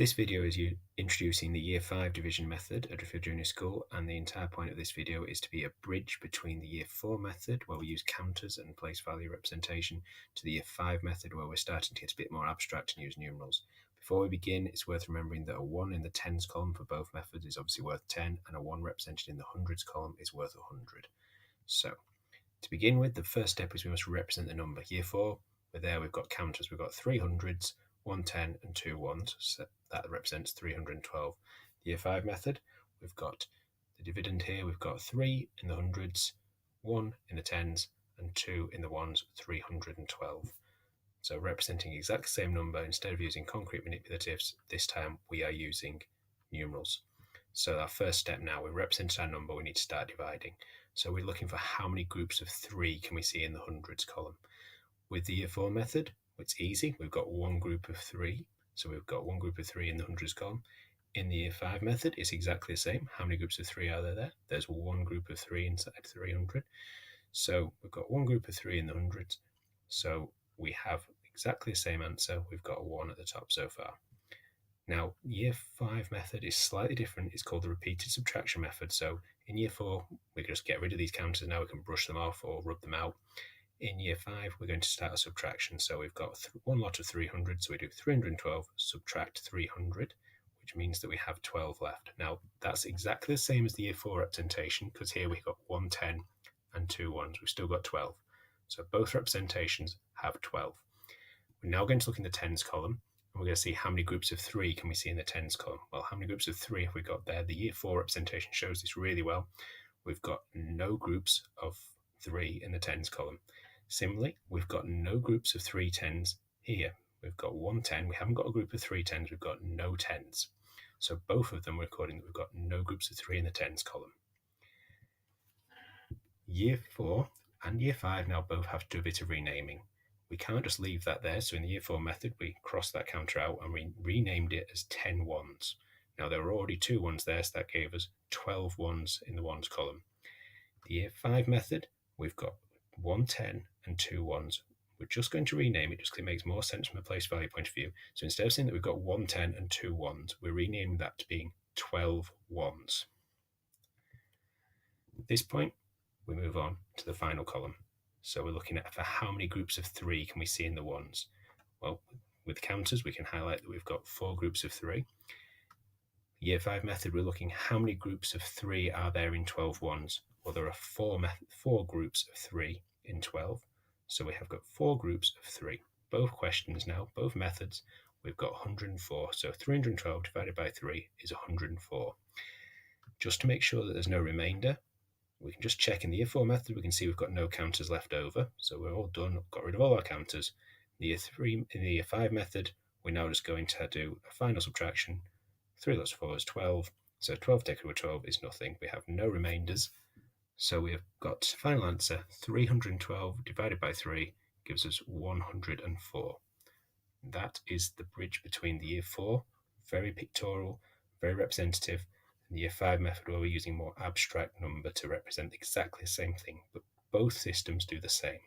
This video is introducing the Year 5 division method at Driffield Junior School, and the entire point of this video is to be a bridge between the Year 4 method, where we use counters and place value representation, to the Year 5 method, where we're starting to get a bit more abstract and use numerals. Before we begin, it's worth remembering that a 1 in the tens column for both methods is obviously worth 10, and a 1 represented in the hundreds column is worth 100. So, to begin with, the first step is we must represent the number. Year 4, we've got counters, we've got 3 hundreds, 1 10 and 2 ones, so that represents 312. The Year 5 method, we've got the dividend here, we've got 3 in the hundreds, 1 in the tens, and 2 in the ones, 312. So representing exact same number, instead of using concrete manipulatives, this time we are using numerals. So our first step now, we represent our number, we need to start dividing. So we're looking for how many groups of 3 can we see in the hundreds column. With the Year 4 method, it's easy. We've got one group of 3. So we've got one group of 3 in the hundreds column. In the Year 5 method, it's exactly the same. How many groups of 3 are there? There's one group of 3 inside 300. So we've got one group of 3 in the hundreds. So we have exactly the same answer. We've got a 1 at the top so far. Now, Year 5 method is slightly different. It's called the repeated subtraction method. So in Year 4, we can just get rid of these counters. Now we can brush them off or rub them out. In Year 5, we're going to start a subtraction. So we've got one lot of 300, so we do 312 subtract 300, which means that we have 12 left. Now, that's exactly the same as the Year 4 representation, because here we've got 1 10 and 2 ones. We've still got 12. So both representations have 12. We're now going to look in the tens column, and we're going to see how many groups of 3 can we see in the tens column. Well, how many groups of 3 have we got there? The Year 4 representation shows this really well. We've got no groups of 3 in the tens column. Similarly, we've got no groups of 3 tens here. We've got 1 10. We haven't got a group of 3 tens. We've got no tens. So both of them we're recording that we've got no groups of 3 in the tens column. Year 4 and Year 5 now both have to do a bit of renaming. We can't just leave that there. So in the Year 4 method, we crossed that counter out and we renamed it as 10 ones. Now there were already 2 ones there, so that gave us 12 ones in the ones column. The Year 5 method, we've got 1 10 and 2 ones. We're just going to rename it just because it makes more sense from a place value point of view. So instead of saying that we've got 1 10 and 2 ones, we're renaming that to being 12 ones. At this point, we move on to the final column. So we're looking at for how many groups of 3 can we see in the ones? Well, with counters, we can highlight that we've got 4 groups of 3. Year 5 method, we're looking how many groups of 3 are there in 12 ones? Well, there are 4 groups of 3 in 12. So we have got 4 groups of 3. Both questions now, both methods, we've got 104. So 312 divided by 3 is 104. Just to make sure that there's no remainder, we can just check in the Year 4 method. We can see we've got no counters left over. So we're all done, got rid of all our counters. In the Year 5 method, we're now just going to do a final subtraction. 3 lots of 4 is 12. So 12 taken with 12 is nothing. We have no remainders. So we've got final answer, 312 divided by 3 gives us 104. That is the bridge between the Year 4, very pictorial, very representative, and the Year 5 method where we're using more abstract number to represent exactly the same thing, but both systems do the same.